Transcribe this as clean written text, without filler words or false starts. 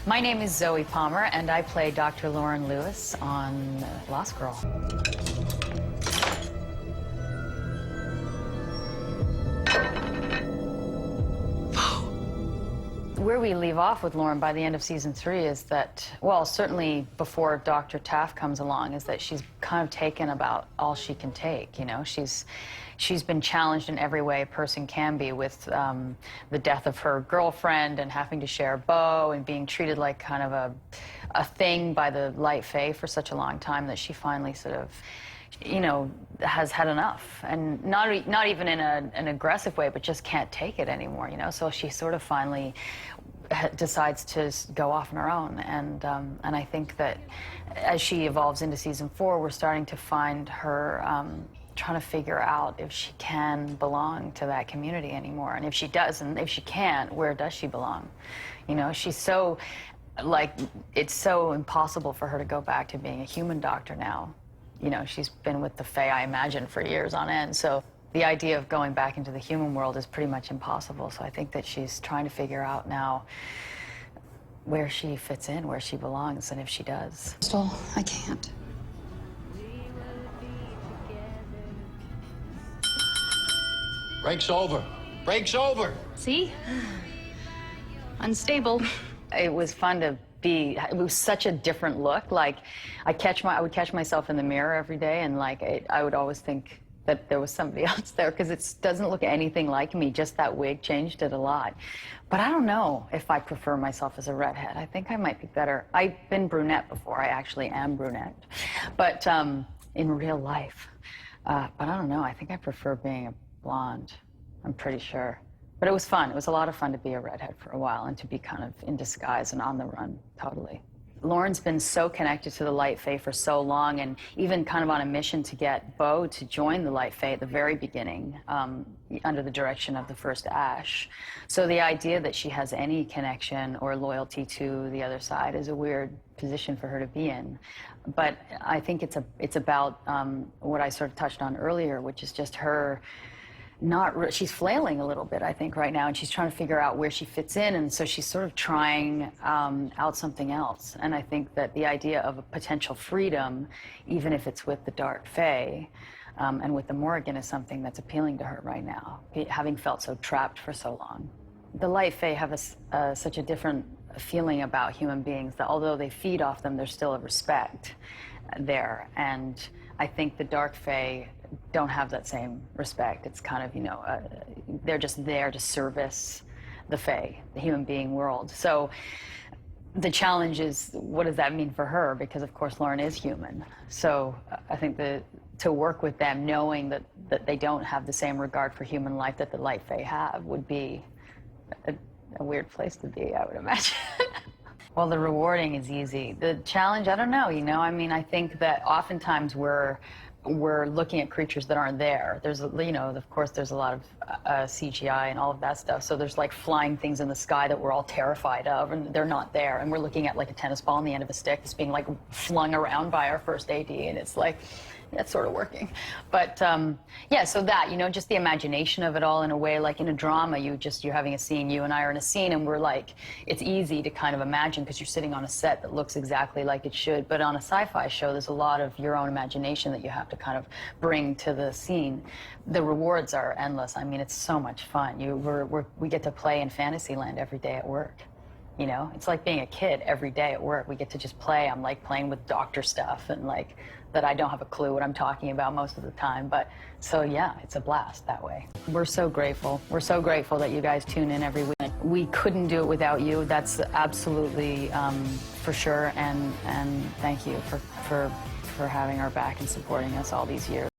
My name is Zoie Palmer, and I play Dr. Lauren Lewis on Lost Girl. Where we leave off with Lauren by the end of season 3 is that, well, certainly before Dr. Taft comes along, is that she's kind of taken about all she can take, you know? She's been challenged in every way a person can be with the death of her girlfriend and having to share a beau and being treated like kind of a thing by the light fae for such a long time that she finally sort of, you know, has had enough, and not even in an aggressive way, but just can't take it anymore, you know. So she sort of finally decides to go off on her own, and I think that as she evolves into season 4, we're starting to find her trying to figure out if she can belong to that community anymore, and if she doesn't, if she can't, where does she belong? You know, she's so, like, it's so impossible for her to go back to being a human doctor now. You know, she's been with the Fae, I imagine, for years on end. So the idea of going back into the human world is pretty much impossible. So I think that she's trying to figure out now where she fits in, where she belongs, and if she does. Still, I can't. Break's over. Break's over. See? Unstable. It was fun to be, it was such a different look. Like, I would catch myself in the mirror every day, and like, I would always think that there was somebody else there, because it doesn't look anything like me. Just that wig changed it a lot. But I don't know if I prefer myself as a redhead. I think I might be better. I've been brunette before. I actually am brunette, but in real life. But I don't know. I think I prefer being a blonde. I'm pretty sure. But it was fun. It was a lot of fun to be a redhead for a while and to be kind of in disguise and on the run, totally. Lauren's been so connected to the Light Fae for so long, and even kind of on a mission to get Beau to join the Light Fae at the very beginning, under the direction of the first Ash. So the idea that she has any connection or loyalty to the other side is a weird position for her to be in. But I think it's about what I sort of touched on earlier, which is just her she's flailing a little bit, I think, right now, and she's trying to figure out where she fits in, and so she's sort of trying out something else. And I think that the idea of a potential freedom, even if it's with the Dark Fae and with the Morrigan, is something that's appealing to her right now, having felt so trapped for so long. The Light Fae have such a different feeling about human beings that although they feed off them, there's still a respect there. And I think the Dark Fae don't have that same respect. It's kind of, you know, they're just there to service the Fae, the human being world. So the challenge is, what does that mean for her? Because of course Lauren is human. So I think to work with them, knowing that they don't have the same regard for human life that the Light Fae have, would be a weird place to be, I would imagine. Well, the rewarding is easy. The challenge, I don't know, you know, I mean, I think that oftentimes we're looking at creatures that aren't there. There's, you know, of course, there's a lot of CGI and all of that stuff. So there's like flying things in the sky that we're all terrified of, and they're not there. And we're looking at like a tennis ball on the end of a stick that's being like flung around by our first AD, and it's like, that's sort of working. But yeah, so that, you know, just the imagination of it all in a way, like in a drama, you're having a scene, you and I are in a scene, and we're like, it's easy to kind of imagine because you're sitting on a set that looks exactly like it should. But on a sci-fi show, there's a lot of your own imagination that you have to kind of bring to the scene. The rewards are endless. I mean, it's so much fun. We get to play in Fantasyland every day at work. You know, it's like being a kid every day at work. We get to just play. I'm like playing with doctor stuff and like that I don't have a clue what I'm talking about most of the time. But so yeah, it's a blast that way. We're so grateful. We're so grateful that you guys tune in every week. We couldn't do it without you. That's absolutely for sure. And thank you for having our back and supporting us all these years.